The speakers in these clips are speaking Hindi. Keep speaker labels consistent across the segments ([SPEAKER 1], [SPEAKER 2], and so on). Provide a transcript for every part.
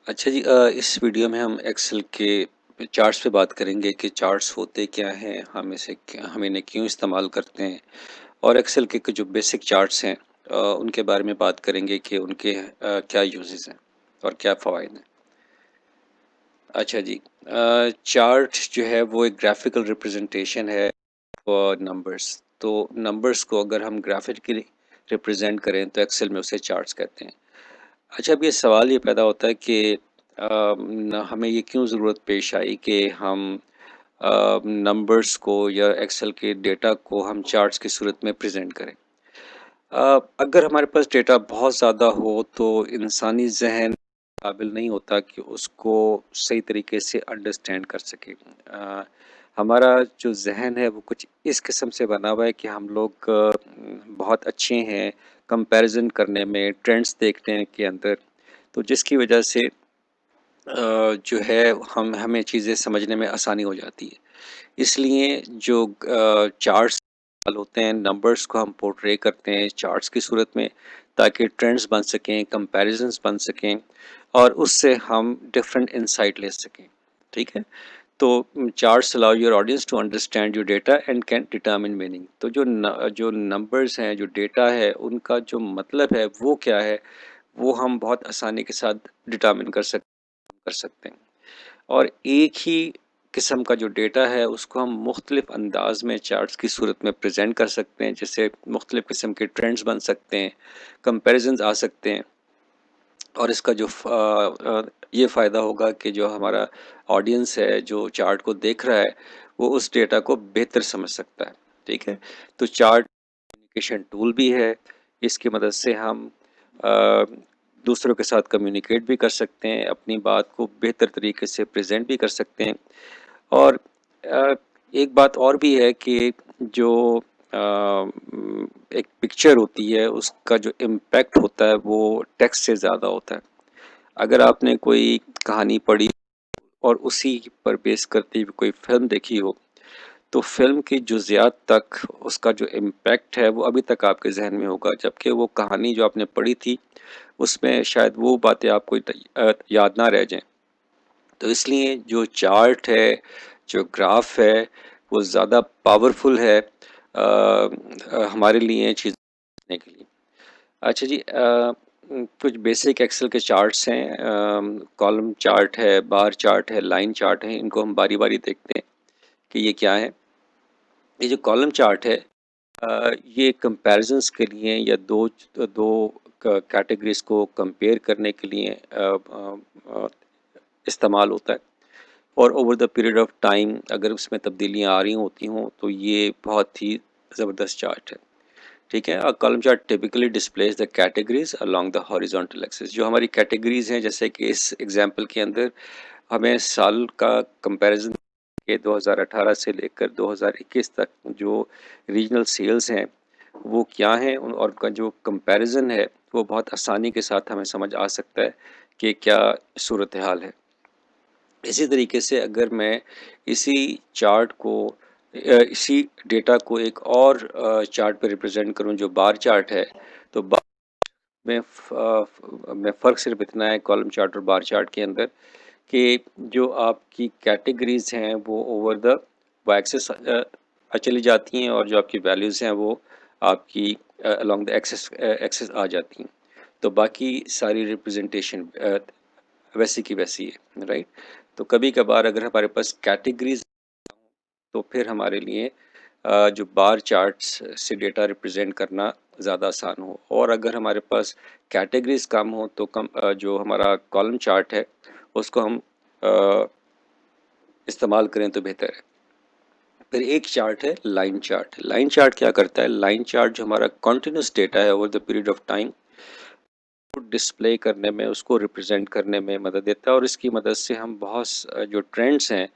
[SPEAKER 1] अच्छा जी, इस वीडियो में हम एक्सेल के चार्ट्स पे बात करेंगे कि चार्ट्स होते क्या हैं, हम इन्हें क्यों इस्तेमाल करते हैं और एक्सेल के जो बेसिक चार्ट्स हैं उनके बारे में बात करेंगे कि उनके क्या यूजेस हैं और क्या फ़वाइद हैं। अच्छा जी, चार्ट जो है वो एक ग्राफिकल रिप्रेजेंटेशन है फॉर नंबर्स। तो नंबर्स को अगर हम ग्राफिकली रिप्रेजेंट करें तो एक्सेल में उसे चार्ट्स कहते हैं। अच्छा, अब ये सवाल ये पैदा होता है कि हमें ये क्यों ज़रूरत पेश आई कि हम नंबर्स को या एक्सेल के डेटा को हम चार्ट्स की सूरत में प्रेजेंट करें। अगर हमारे पास डेटा बहुत ज़्यादा हो तो इंसानी ज़हन काबिल नहीं होता कि उसको सही तरीके से अंडरस्टैंड कर सके। हमारा जो ज़हन है वो कुछ इस किस्म से बना हुआ है कि हम लोग बहुत अच्छे हैं कंपैरिजन करने में, ट्रेंड्स देखने के अंदर। तो जिसकी वजह से जो है हमें चीज़ें समझने में आसानी हो जाती है। इसलिए जो चार्ट्स होते हैं, नंबर्स को हम पोर्ट्रे करते हैं चार्ट्स की सूरत में, ताकि ट्रेंड्स बन सकें, कंपैरिजंस बन सकें और उससे हम डिफरेंट इनसाइट ले सकें। ठीक है? तो charts allow your audience to understand your data and can determine meaning. तो जो नंबर्स हैं, जो डेटा है, उनका जो मतलब है वो क्या है, वो हम बहुत आसानी के साथ डिटरमिन कर सकते हैं। और एक ही किस्म का जो डेटा है उसको हम मुख्तलिफ अंदाज में चार्ट्स की सूरत में प्रेजेंट कर सकते हैं, जैसे मुख्तलिफ किस्म के ट्रेंड्स बन सकते हैं, कंपैरिजंस आ सकते हैं। और इसका ये फ़ायदा होगा कि जो हमारा ऑडियंस है जो चार्ट को देख रहा है वो उस डेटा को बेहतर समझ सकता है। ठीक है? तो चार्ट कम्युनिकेशन टूल भी है। इसकी मदद से हम अ, दूसरों के साथ कम्युनिकेट भी कर सकते हैं, अपनी बात को बेहतर तरीके से प्रेजेंट भी कर सकते हैं। और अ, एक बात और भी है कि जो एक पिक्चर होती है उसका जो इम्पैक्ट होता है वो टेक्स्ट से ज़्यादा होता है। अगर आपने कोई कहानी पढ़ी और उसी पर बेस करती हुई कोई फ़िल्म देखी हो, तो फ़िल्म की जुज़ियात तक उसका जो इम्पैक्ट है वो अभी तक आपके ज़हन में होगा, जबकि वो कहानी जो आपने पढ़ी थी उसमें शायद वो बातें आपको याद ना रह जाएँ। तो इसलिए जो चार्ट है, जो ग्राफ है, वो ज़्यादा पावरफुल है हमारे लिए चीज़ समझने के लिए। अच्छा जी, कुछ बेसिक एक्सेल के चार्ट्स हैं, कॉलम चार्ट है, बार चार्ट है, लाइन चार्ट है, इनको हम बारी-बारी देखते हैं कि ये क्या है। ये जो कॉलम चार्ट है, ये कंपैरिजंस के लिए या दो कैटेगरीज को कंपेयर करने के लिए इस्तेमाल होता है। और over the period of time अगर उसमें तब्दीलियाँ आ रही होती हों तो ये बहुत ही ज़बरदस्त चार्ट है। ठीक है? Column chart typically displays the categories along the horizontal axis. जो हमारी कैटेगरीज हैं, जैसे कि इस एग्जांपल के अंदर हमें साल का कंपैरिजन के 2018 से लेकर 2021 तक जो रीजनल सेल्स हैं वो क्या हैं, और उनका जो कंपैरिजन है वो बहुत आसानी के साथ हमें समझ आ सकता है कि क्या सूरत हाल है। इसी तरीके से अगर मैं इसी चार्ट को इसी डेटा को एक और चार्ट पे रिप्रेजेंट करूं जो बार चार्ट है, तो बार में फ़र्क सिर्फ इतना है कॉलम चार्ट और बार चार्ट के अंदर कि जो आपकी कैटेगरीज हैं वो ओवर द वाई एक्सिस चली जाती हैं, और जो आपकी वैल्यूज़ हैं वो आपकी अलोंग द एक्सिस एक्सिस आ जाती हैं। तो बाकी सारी रिप्रेजेंटेशन वैसी की वैसी है, राइट? तो कभी कभार अगर हमारे पास कैटेगरीज तो फिर हमारे लिए जो बार चार्ट्स से डेटा रिप्रेजेंट करना ज़्यादा आसान हो, और अगर हमारे पास कैटेगरीज कम हो तो जो हमारा कॉलम चार्ट है उसको हम अ, इस्तेमाल करें तो बेहतर है। फिर एक चार्ट है लाइन चार्ट। लाइन चार्ट क्या करता है? लाइन चार्ट जो हमारा कॉन्टिन्यूस डेटा है over the period of time display करने में, उसको रिप्रेजेंट करने में मदद देता है, और इसकी मदद से हम जो ट्रेंड्स हैं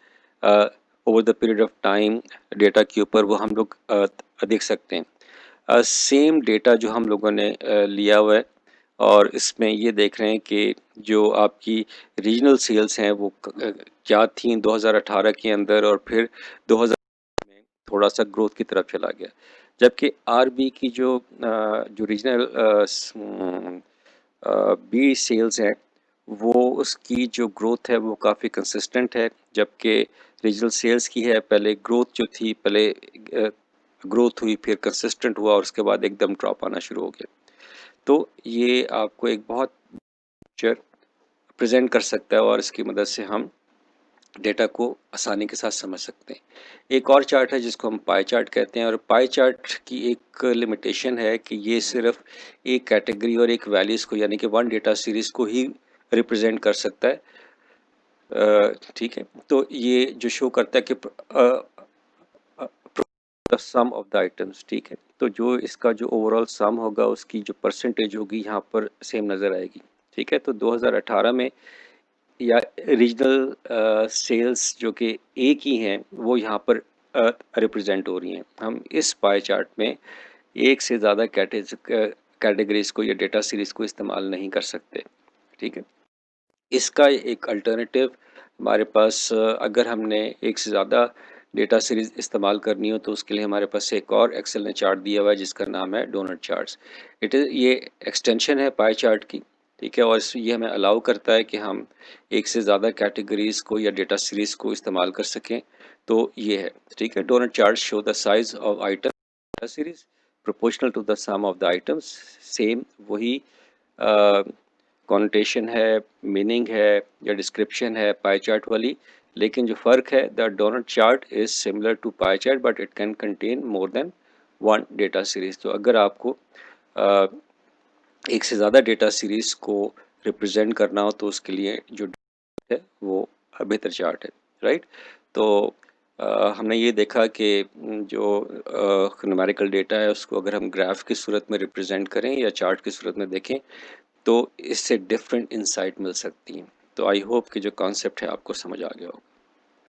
[SPEAKER 1] over the period of time data के ऊपर वो हम लोग देख सकते हैं। सेम डेटा जो हम लोगों ने लिया हुआ है, और इसमें ये देख रहे हैं कि जो आपकी रीजनल सेल्स हैं वो क्या थी 2018 के अंदर, और फिर 2000 में थोड़ा सा ग्रोथ की तरफ चला गया। जबकि आरबी की जो रीजनल बी सेल्स हैं वो उसकी जो ग्रोथ है वो काफ़ी कंसिस्टेंट है, जबकि रीजनल सेल्स की है पहले ग्रोथ जो थी पहले ग्रोथ हुई फिर कंसिस्टेंट हुआ और उसके बाद एकदम ड्रॉप आना शुरू हो गया। तो ये आपको एक बहुत पिक्चर प्रेजेंट कर सकता है और इसकी मदद से हम डेटा को आसानी के साथ समझ सकते हैं। एक और चार्ट है जिसको हम पाई चार्ट कहते हैं और पाई चार्ट की एक लिमिटेशन है कि ये सिर्फ एक कैटेगरी और एक वैल्यूज़ को यानी कि वन डेटा सीरीज़ को ही रिप्रेजेंट कर सकता है। ठीक है, तो ये जो शो करता है कि the sum of the items, ठीक है, तो जो इसका जो ओवरऑल सम होगा उसकी जो परसेंटेज होगी यहाँ पर सेम नज़र आएगी। ठीक है, तो 2018 में या रीजनल सेल्स जो कि एक ही हैं वो यहाँ पर रिप्रेजेंट हो रही हैं। हम इस पाई चार्ट में एक से ज़्यादा कैटेगरीज को या डेटा सीरीज को इस्तेमाल नहीं कर सकते। ठीक है, इसका एक अल्टरनेटिव हमारे पास अगर हमने एक से ज़्यादा डेटा सीरीज इस्तेमाल करनी हो तो उसके लिए हमारे पास एक और एक्सेल ने चार्ट दिया हुआ है जिसका नाम है डोनट चार्ट्स। ये एक्सटेंशन है पाई चार्ट की। ठीक है, और ये हमें अलाउ करता है कि हम एक से ज़्यादा कैटेगरीज को या डेटा सीरीज को इस्तेमाल कर सकें। तो ये है, ठीक है, donut chart show the size of item data series proportional to the sum of the items. Same वही कॉनोटेशन है, मीनिंग है या डिस्क्रिप्शन है पाई चार्ट वाली, लेकिन जो फ़र्क है the donut chart is similar to pie chart but it can contain more than one data series. तो अगर आपको अ, एक से ज़्यादा डेटा सीरीज़ को रिप्रेजेंट करना हो तो उसके लिए जो है वो बेहतर चार्ट है, राइट। तो हमने ये देखा कि जो न्यूमेरिकल डेटा है उसको अगर हम ग्राफ की सूरत में रिप्रेजेंट करें या चार्ट की सूरत में देखें तो इससे डिफरेंट इंसाइट मिल सकती हैं। तो आई होप कि जो कॉन्सेप्ट है आपको समझ आ गया हो।